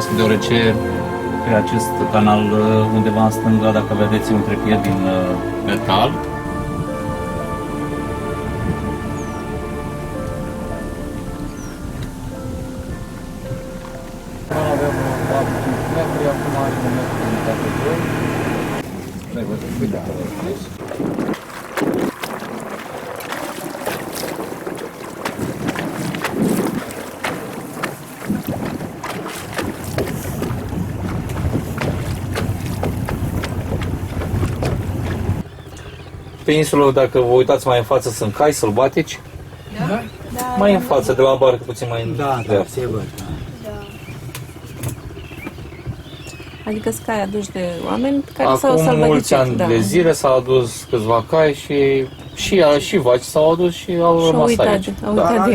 depășească, deoarece pe acest canal undeva în stânga, dacă vedeți un trepied din metal, avem 4-5 metri, acum are 1 metru unitate 2. Pe insulă, dacă vă uitați mai în față, sunt cai sălbatici. Da? Mai în față, de la barcă, puțin mai în dreapta. Se văd. Adică sunt cai aduși de oameni care s-au Acum mulți ani da. de zile s-au adus câțiva cai și vaci s-au adus și au rămas aici.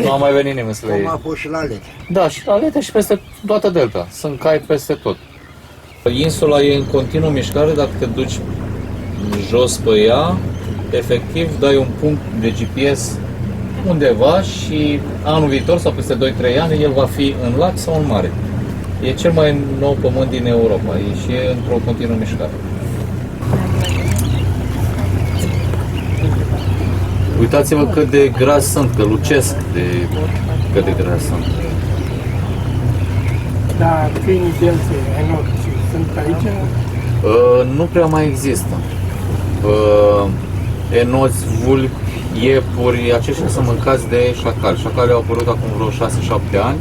Nu a mai venit nimeni să le Cum iei. a fost și la Lete. Da, și la Lete și peste toată delta. Sunt cai peste tot. Insula e în continuă mișcare, dacă te duci jos pe ea, efectiv dai un punct de GPS undeva și anul viitor sau peste 2-3 ani el va fi în lac sau în mare. E cel mai nou pământ din Europa și e într-o continuă mișcare. Uitați-vă cât de grazi sunt, că lucesc de cât de grazi sunt. Da, câinii delței, enoți, sunt aici? Nu prea mai există. Enoți, vulpi, iepuri, aceștia sunt mâncați de șacali. Șacalii au apărut acum vreo 6-7 ani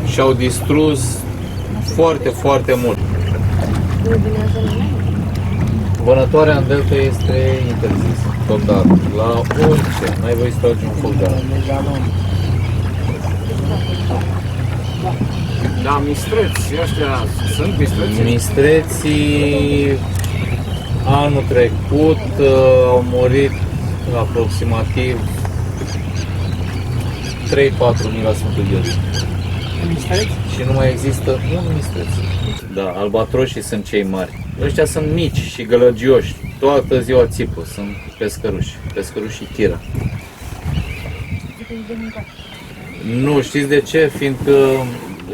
și au distrus foarte, foarte mult. Vânătoarea în delta este interzisă, total, la orice, n-ai voie să tragi un foc de armă. Da, mistreți, ăștia sunt mistreți? Mistreții anul trecut au murit aproximativ 3-4 mii la Sfântul Gheorghe. Și nu mai există un mistreț. Da, albatroșii sunt cei mari. Ăștia sunt mici și gălăgioși. Toată ziua țipă, sunt pescăruși și chira. Nu, știți de ce? Fiindcă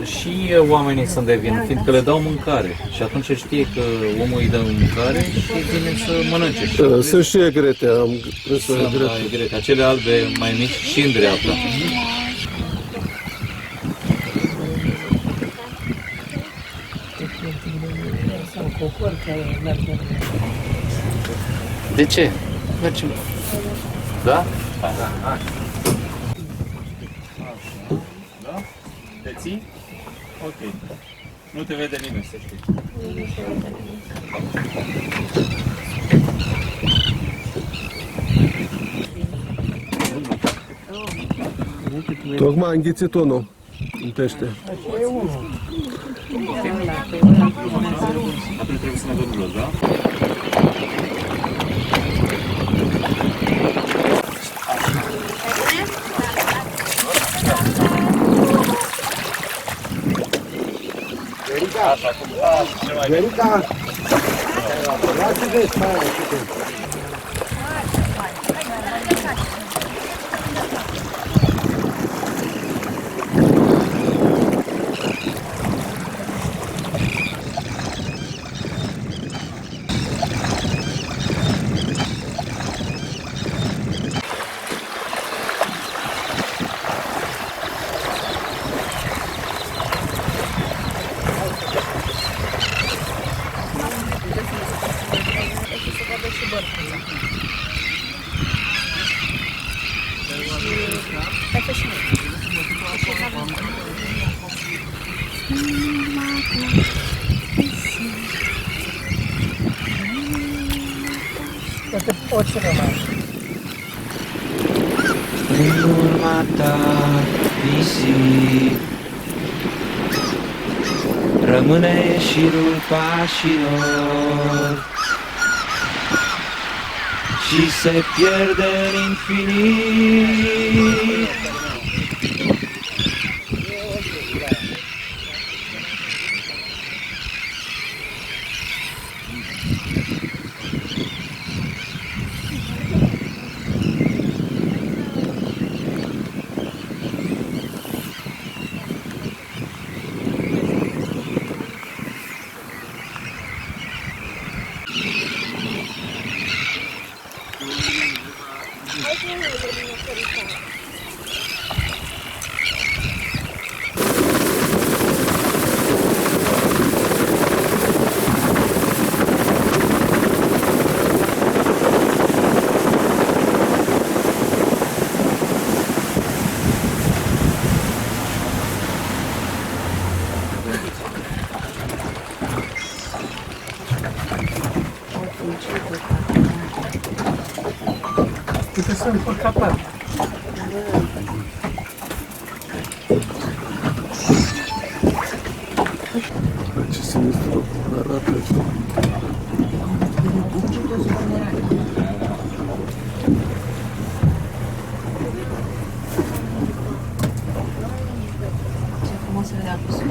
și oamenii sunt de vină, fiindcă le dau mâncare. Și atunci știe că omul îi dă mâncare și vine să mănânce. Sunt și egrete, am crezut egrete. Acele albe mai mici și în dreapta. De ce? Mergem. Da? Hai. Da? Te ții? Ok. Nu te vede nimeni, să știi. Tocmai am înghițit unul în pește. Atunci trebuie să ne dăm jos, da? Verica! Lasă-te, stai, așa. În urma ta, nisip, rămâne șirul pașilor și se pierde în infinit. Uite, sunt pe capac. Ce sinistru arată asta. Ce frumos se vedea apusul.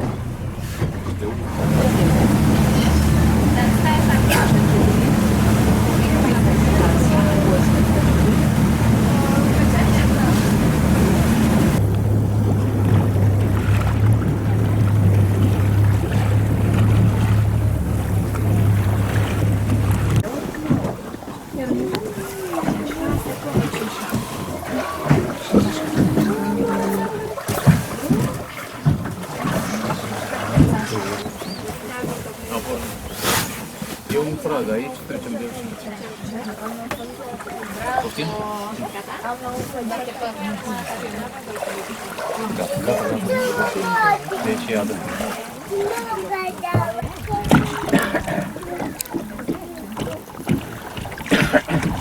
E un prag aici, trecem de aici. Poftim? Gata. Deci e adânc. Nu,